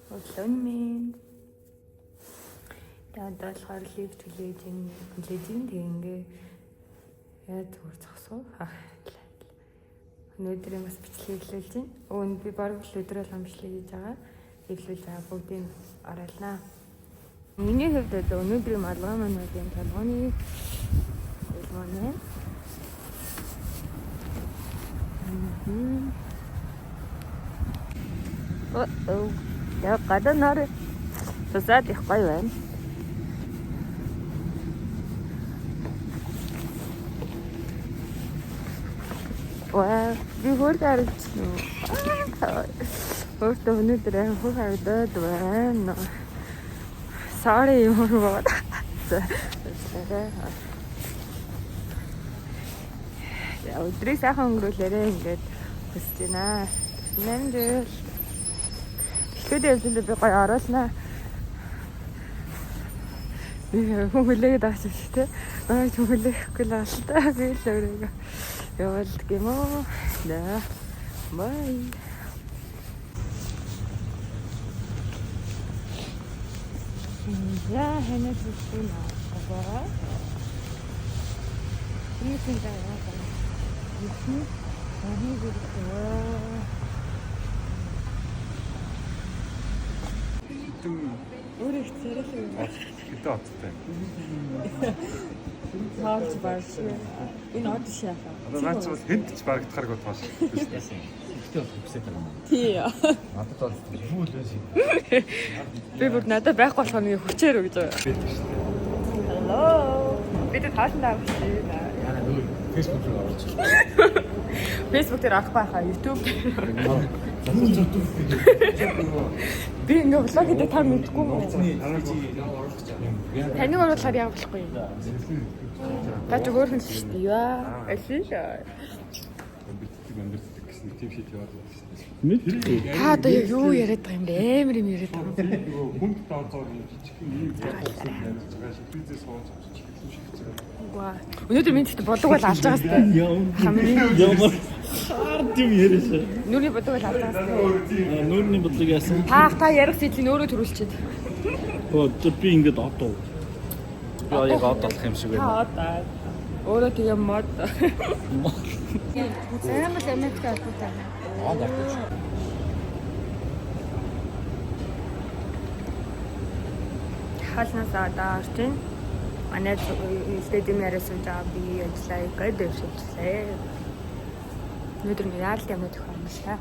Өглөө минь. Тэгээд болохоор лив төлөөжин тэгээ яа зүгээр зогсов. Өнөөдөр бас бичлэг эхлүүлж байна. Өөнд би баруун өдрөөл амжилт хийж байгаа. Эхлүүлж байгаа бүгдийг оруулнаа. Миний хувьд өнөөдрийн малгай маань юм толгойн хэлмэнэ. Я гадаа нэр сосад их гоё байна. Ваа, би хурд арилсан уу? Өөртөө өнөөдөр хөх хавдаад байна. Sorry юм уу? Я өдрийг сайхан өнгөрүүлээрээ ингээд хүсэж байна. Нэмдэл. Ихтэй явжлаа би гоё оруулнаа. Би хүлээгээд авч шүү дээ. Хүлээхгүй л аа л та. Би л өөрөө явуулдаг юм уу? Да. Бай. Я хэнэ зүгтэн аваа. Иймэрхүү байгаа. Ихний арай зэрэгтэй. Өөрөө их зэрэг юм. Хэдэн оттой. Таалж бааш. Энэ од шахаа. Наач бол хэнд ч барагдахааргүй тоош. Ихтэй бол хөвсөд байгаа юм. Тий. Надад бол юу л байсан. Би бүр надад байхгүй болох нэг хүчээр өгч байгаа. Hello. Бид тааштай авчихсан. Яна нөө Facebook руу оруулчих. Facebook дээр авахгүй хаа YouTube дээр. Би ингээ влог хийдэг та мэдгүй юм. Таныг оруулахаар яа болохгүй юм. Та ч өөр хүн шүү дээ. Яа. Ашиг. Амьддаг гэсэн тийм шийд яваад байна. Та одоо юу яриад байгаа юм бэ? Амар юм яриад байгаа. Нөгөө хүнд тооцоо жижиг юм болсон ярьж байгаа шипризээ сууж чихлэн шигч байгаа. Ваа. Өнөөдөр минь ч бодог бол алж байгаа сте. Хамгийн Ямар хард юм яриашаа. нүрийн бодог бол алж байгаа сте. Нүрийн бодлого яасан. Та ярих сэдвийг өөрөө төрүүлчихэд. Оо би ингээд одоо. Яа яг одоо болох юм шиг байна. Та одоо өөрөө тэгээ мод. Амар Америкт албатай. Аа дагч. Хаалнаас одоо орчин. Манай стадиум яриасан жаа би ажиллаа гэдэг дэвшилжлээ. Өнөөдөр яарал юмнууд их амжилтаа.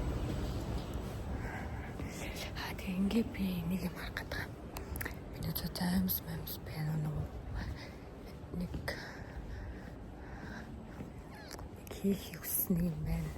Тэгээ ингээ би нэг юм харах гэдэг. Миний зэмс байна уу? Нэг хийх хүснэ юм байна.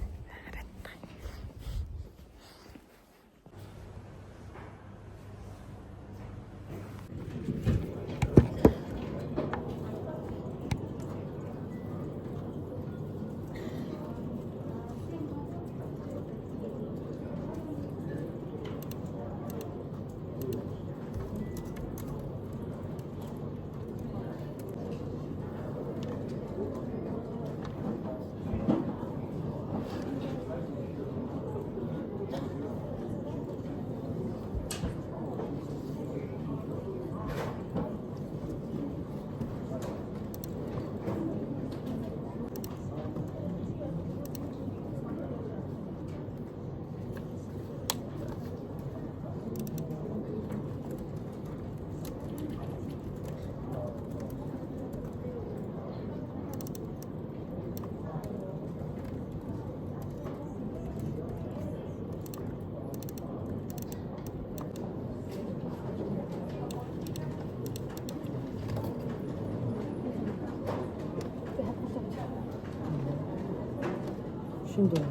Шиндэ.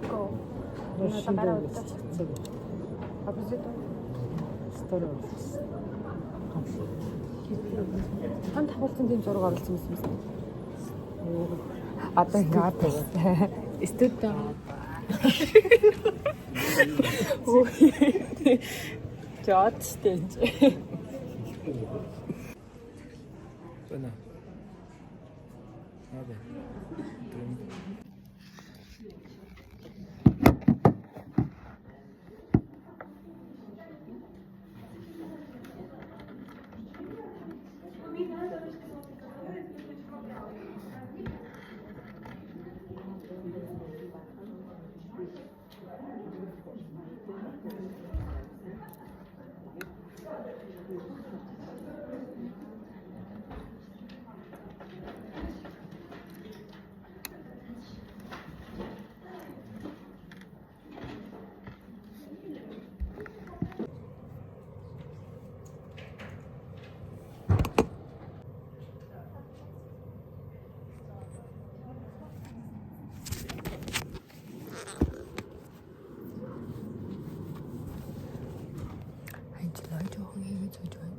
Го. Шиндэ. Абзито. Стори. Хан тавуулсан тийм зураг оруулсан юм байна. Одоо ингээд байна. Студио. Жод стенд. Байна. Абе. ажлаа жоохон хийгээд сууж байна.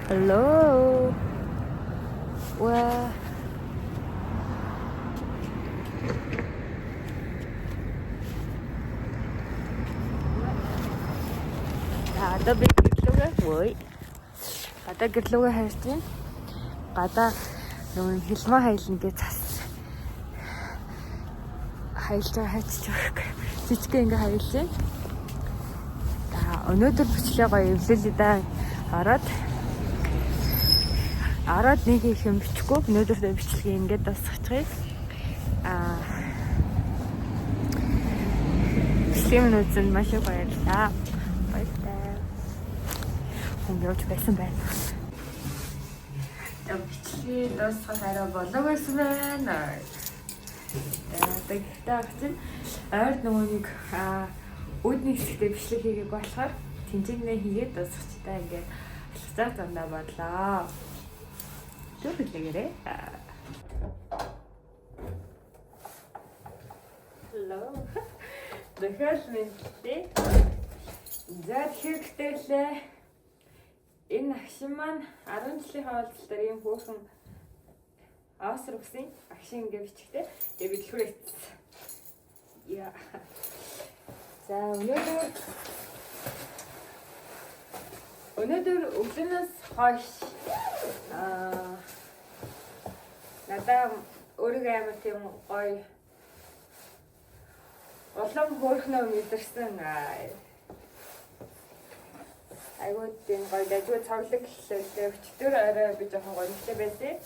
Hello. Wow. Одоо би гэрлүүгээ хөөе. Одоо гэрлүүгээ хайж байна. Гадаа нөгөө хилмаа хайлна гэж цас. Хайлж байгаа хайчих вэ? Жижигхэн ингээ хайлж байна. За өнөөдөр бичлээ гоё эвлэлээ да. Ороод нэг их юм бичихгүй. Өнөөдөр дэ бичлэгээ ингээд дуусгачихъя. Бичлэгийн үзэнд маш их баярлалаа. Хүн явж байсан байна. Бичлэгээ дуусгах арай болов байсан байна. Тэгтээ авчин ойр нөгөө нэг үүдний хэсэгтээ бичлэг хийгээг болохоор тэнцэнэ хийгээд дуусгачихтаа ингээд алхацаа зандаа бодлоо. Түрлэгээрээ. Hello. Дахиад мэдээ. За хэрэгтээлээ. Энэ агшин маань 10 жилийн хаваалцалтаар ийм хөөрхөн Австрали үсэн агшин ингээ бичгтэй. Тэгээ бидлэхүүр хийсэн. Яа. За өнөөдөр өглөөнөөс хойш надад өөрийгөө амар тийм гоё улам хөөрхнөө мэдэрсэн айгуу тийм гоё дажгүй цавлаг гэлээ өчтөр арай би жоохон гонхтой байсан.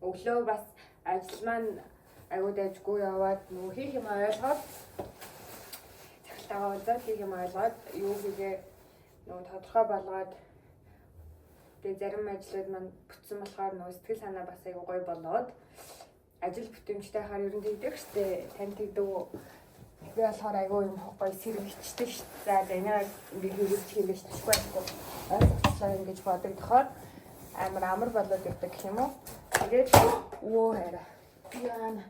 Өглөө бас ажил маань айгуу дажгүй яваад нөгөө хийх юм ойлгоод цагтаагаа удаад хийх юм ойлгоод юу хийгээ нөгөө тодорхой болгоод тэгээ зарим ажлууд маань бүтсэн болохоор нөгөө сэтгэл санаа бас айгуу гоё болоод ажил бүтэмжтэй хаар ер нь тэгдэг штэ тань тэгдэг би болохоор айгүй юм гоё сэргийчтэй шүү дээ. За энэ ингээ хийгч хийгээчгүй байхгүй. Ойлгоцлоо ингэж бодогдохоор амар болоод ирдэг гэх юм уу. Тэгээд өө хараа. Яана.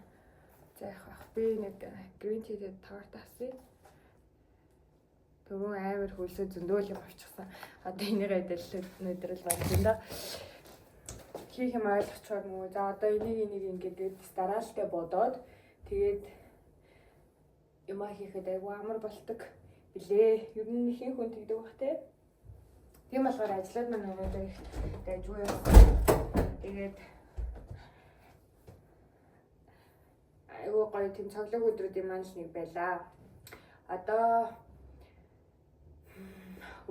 За яах вэ? Би нэг грин титэй тартаасыг түрүү амар хөлсөө зөндөөл юм авчихсан. Одоо энийгээ дэлгэл өдрөл байна. Хийх юм ойлгочоор нөгөө за одоо энийг ингээд дараалтаа бодоод тэгээд юмаа хийхэд айгүй амар болдог билээ. Ер нь ихэнх хүн тэгдэг бах те. Тийм болохоор ажлууд маань өнөөдөр их дайжгүй. Тэгээд айгүй гоё тийм цоглог өдрүүдийн маань л нэг байлаа. Одоо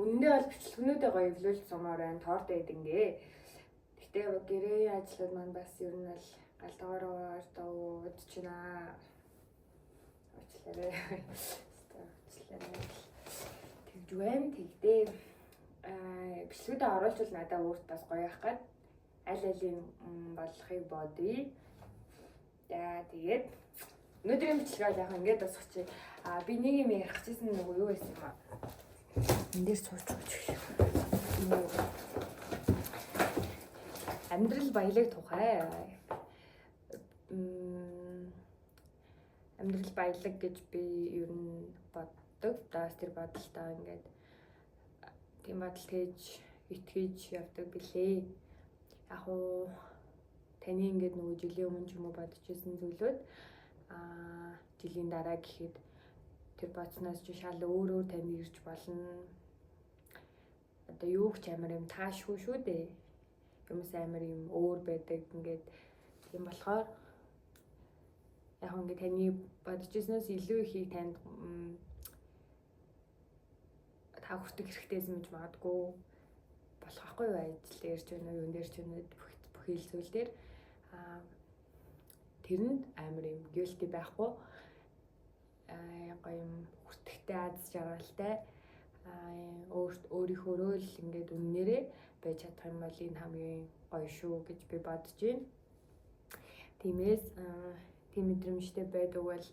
үнэндээ бол бичлэгнүүдээ гоё эвлүүлж сумаар байна. Торт эдингээ. Гэтэ гэрээ ажлууд маань бас ер нь л галтгаараа дууд чина. Тэгж байна. Тэгдээ бичлэгүүдэд оруулчвал надад өөрт бас гоё явах гээд аль болохыг бодъё. За тэгээд өнөөдрийн бичлэгээ яг ингэж дуусгачих. Би нэг юм ярих гэсэн нөгөө юу байсан юм аа. энэ дээр сууч гэж. Амьдрал баялаг тухай. Амьдрал баялаг гэж би ер нь боддог. Даас тэр бодолтой ингээд тийм бодол хийж итгэж явдаг билээ. Яг уу таны ингээд нөгөө жилийн өмнө ч юм уу бодож ирсэн зүйлүүд жилийн дараа гэхэд тэр бодсноос ч шал өөр тань ирж болно. Одоо юу ч амар юм таашгүй шүү дээ. Юмс амар юм өөр байдаг ингээд юм болохоор яг ингээд таны бодож ирснээс илүү ихийг танд та хүртэх хэрэгтэйсэн гэж магадгүй болох ахгүй юу, ажил дээр ч өнөө юун дээр ч өнөө бүх хэл зүйл дээр тэрэнд амар юм guilty байхгүй гоё юм хүртэхтэй аз жаргалтай өөрийнхөө л ингээд үннээрээ байж чадах юм бол энэ хамгийн гоё шүү гэж би бодож байна. Тиймээс тийм мэдрэмжтэй байдаг бол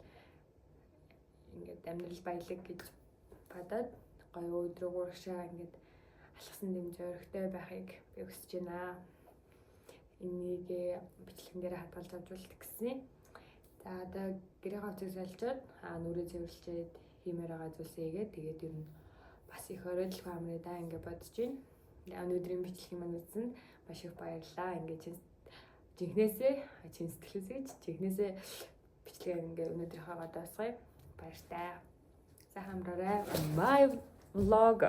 ингээд амьдрал баялаг гэж бодоод гоё өдрөг урагшаа ингээд алхсан дэм зоригтой байхыг би хүсэж байна. Энийг бичлэгэн дээр хадгалж авчулдаг гэсэн. За одоо гэрээ хавцыг салжаад нүрээ цэвэрлжээд хиймээр байгаа зүйлсээ хийгээд тэгээд ер нь бас их оройдлого амраа да ингээд бодож байна. Өнөөдрийн бичлэг маань үзсэн маш их баярлалаа. Ингээд жинхнээсээ бичлэгээ ингээд өнөөдрийнхөө гадаасгая баяртай. Сайхан амраарай. My vlog.